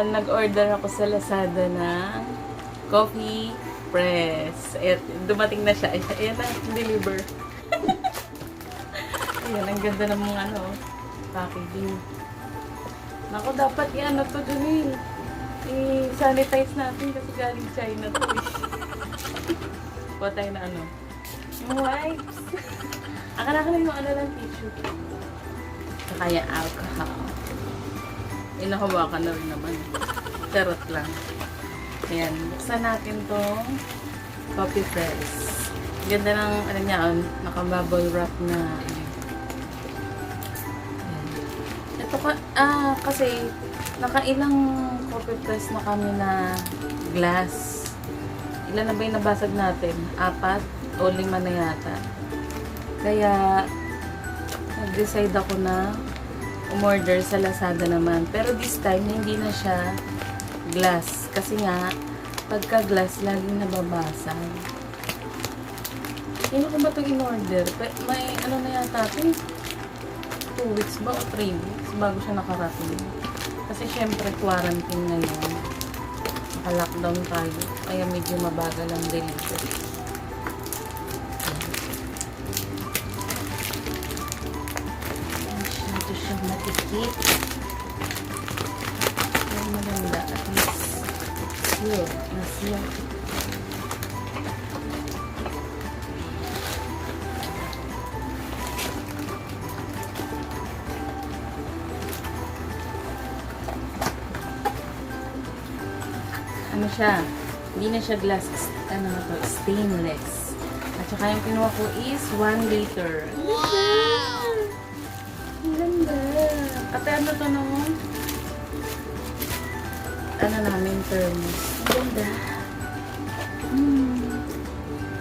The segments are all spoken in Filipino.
nag-order ako sa Lazada ng coffee press. Ayan, dumating na siya. Ayan na, deliver. Ayan, ang ganda ng mga packaging. Naku, dapat i-ano to, Junil. I-sanitize natin kasi galing China to eh. Kuha tayo na yung wipes. Akala ko yung lang tissue. Saka yung alcohol. Inahawakan na rin naman. Charot lang. Ayan, buksan natin tong coffee press. Ganda ng niya, naka-bubble wrap na. Ayan. Ito kasi nakailang coffee press na kami na glass. Ilan na ba yung nabasag natin? 4 o 5 na yata. Kaya nag-decide ako na umorder sa Lazada naman. Pero this time, hindi na siya glass. Kasi nga, pagka glass, laging nababasag. Sino ko ba ito in-order? May na yata ito? 2 weeks ba o 3 weeks bago siya nakarating. Kasi syempre, quarantine ngayon. Naka-lockdown tayo. Kaya medyo mabagal ang delivery. Masyado siyang matikit. Pero maganda. At least, seal. Na-seal. Ano siya? Hindi na siya glass. Stainless. At saka yung kinuha ko is 1 liter. Wow! Ang ganda. At ano to naman? Namin thermos. Ang ganda.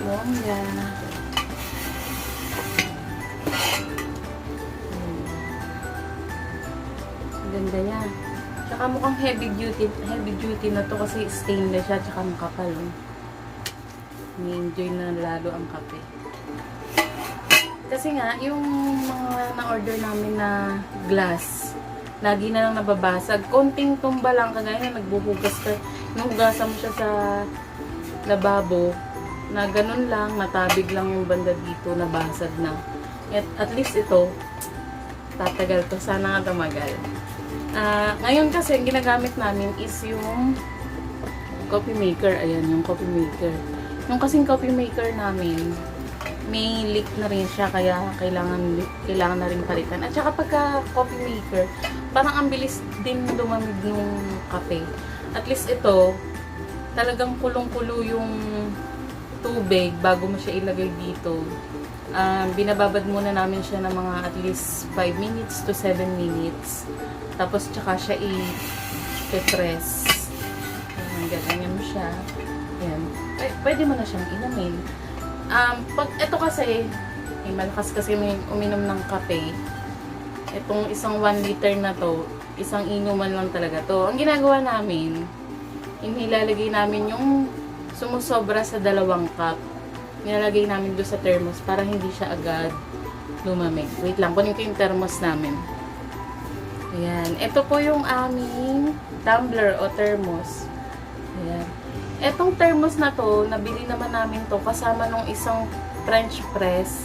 Bongga. Ang ganda niya. Tsaka mukhang heavy duty na to kasi stainless siya tsaka makapal. Ni-enjoy na lalo ang kape. Kasi nga, yung mga na-order namin na glass, lagi na lang nababasag. Konting tumba lang, kagaya na nagbuhugas ka. Nuhugasan mo siya sa lababo, na ganun lang, natabig lang yung banda dito, nabasag na. At least ito, tatagal to. Sana nga tumagal. Ngayon kasi, ang ginagamit namin is yung coffee maker. Ayan, yung coffee maker. Yung kasing coffee maker namin, may leak na rin siya, kaya kailangan na rin palitan. At saka pagka coffee maker, parang ang bilis din lumamig yung kape. At least ito, talagang kulong-kulo yung tubig bago mo siya ilagay dito. Binababad muna namin siya ng mga at least 5 minutes to 7 minutes. Tapos tsaka siya i-press. Ayan, ganyan mo siya. Ayan. Pwede mo na siyang inumin. Pag ito kasi, malakas kasi uminom ng kape. Itong isang 1 liter na to, isang inuman lang talaga to. Ang ginagawa namin, inilalagay namin yung sumusobra sa 2 cup. Nilalagay namin doon sa thermos para hindi siya agad lumamig. Wait lang, kunin ko yung thermos namin. Ayan. Ito po yung aming tumbler o thermos. Ayan. Etong thermos na to, nabili naman namin to kasama nung isang French press.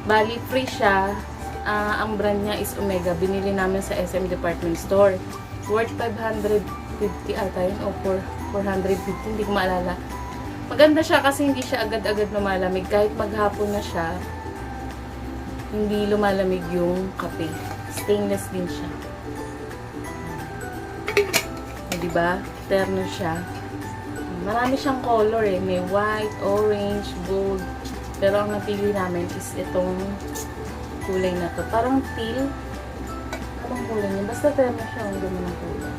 Bali, free siya. Ang brand niya is Omega. Binili namin sa SM Department Store. Worth 550 ata yun o 450, hindi ko maalala. Maganda siya kasi hindi siya agad-agad lumalamig. Kahit maghapon na siya, hindi lumalamig yung kape. Stainless din siya. Diba? Terno siya. Marami siyang color eh. May white, orange, gold. Pero ang napili namin is itong kulay na to. Parang teal. Anong kulay niya? Basta terno siya. Ang ganda ng kulay.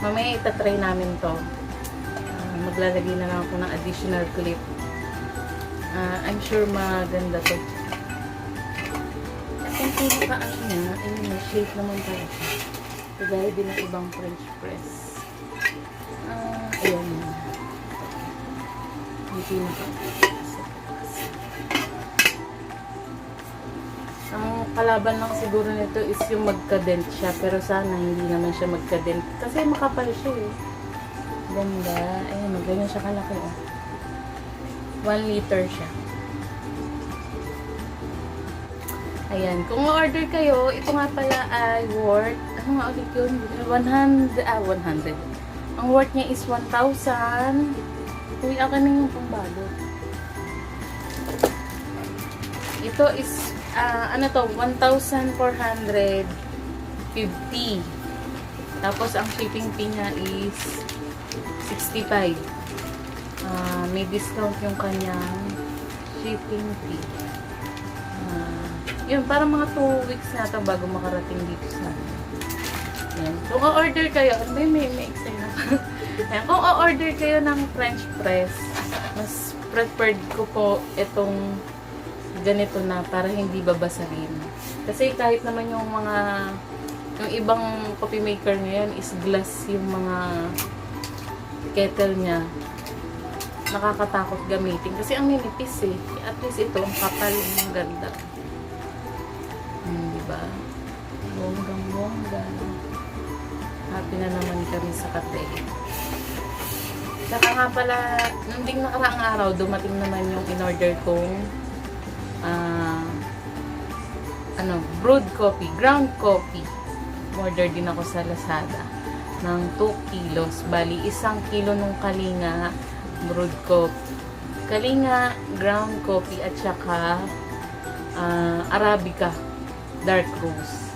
Mamaya itatry namin to. Maglalagay na lang ako ng additional clip. I'm sure maganda to. At yung pinaka niya, may shape naman pala siya. Kagaya din ng ibang French press. Ayan yun. Yung pinaka. Ang kalaban lang siguro nito is yung magka-dent siya. Pero sana hindi naman siya magka-dent. Kasi makapal siya eh. Ganda. Ayan, ganyan siya kalaki oh. 1 liter siya. Ayan, kung order kayo, ito nga pala ay worth, ano nga ulit yun? 100. Ang worth niya is 1,000. Uy, akin na yung pangbalot. Ito is, ano to, 1,450. Tapos, ang shipping fee niya is 65. May discount yung kanyang shipping fee. Yun, parang mga 2 weeks na ito bago makarating dito sa amin. Yan. Kung o-order kayo, may extra na. Yan. Kung o-order kayo ng French press, mas preferred ko po itong ganito na para hindi babasagin. Kasi kahit naman yung ibang coffee maker ngayon is glass yung mga kettle niya. Nakakatakot gamitin. Kasi ang ninipis eh. At least ito, ang kapal, ang ganda. Diba? Bonggang-bongga. Happy na naman kami sa kape. Saka nga pala, nung ding nakaraang araw, dumating naman yung in-order kong brewed coffee, ground coffee. Order din ako sa Lazada ng 2 kilos. Bali, 1 kilo nung Kalinga brewed coffee. Kalinga ground coffee at saka Arabica dark roast.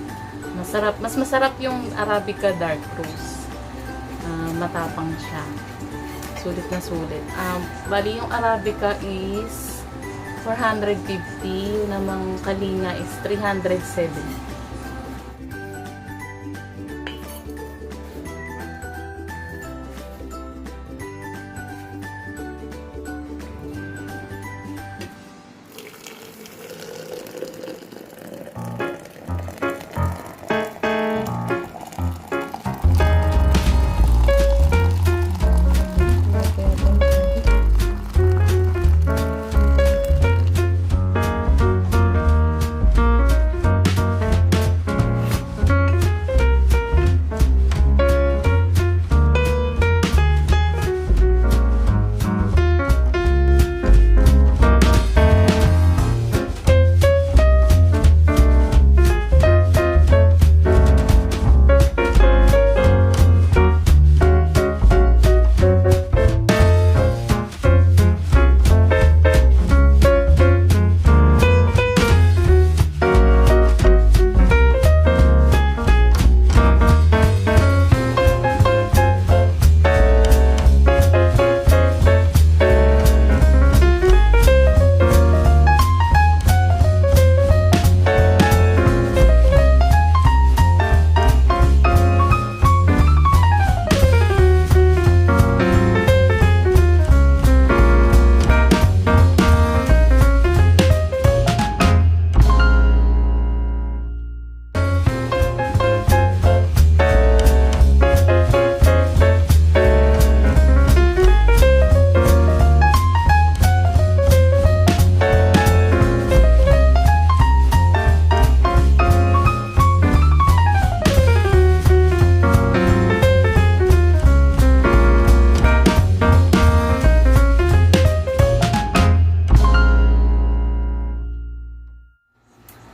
Mas masarap yung Arabica dark roast. Matapang siya. Sulit na sulit. Bali yung Arabica is 450, yung namang Kalinga is 370.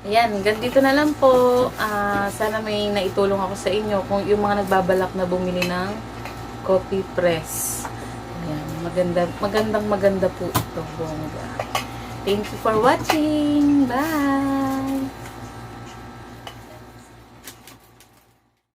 Ayan, hanggang dito na lang po. Sana may naitulong ako sa inyo kung yung mga nagbabalak na bumili ng coffee press. Ayan, maganda po ito. Bongga. Thank you for watching. Bye!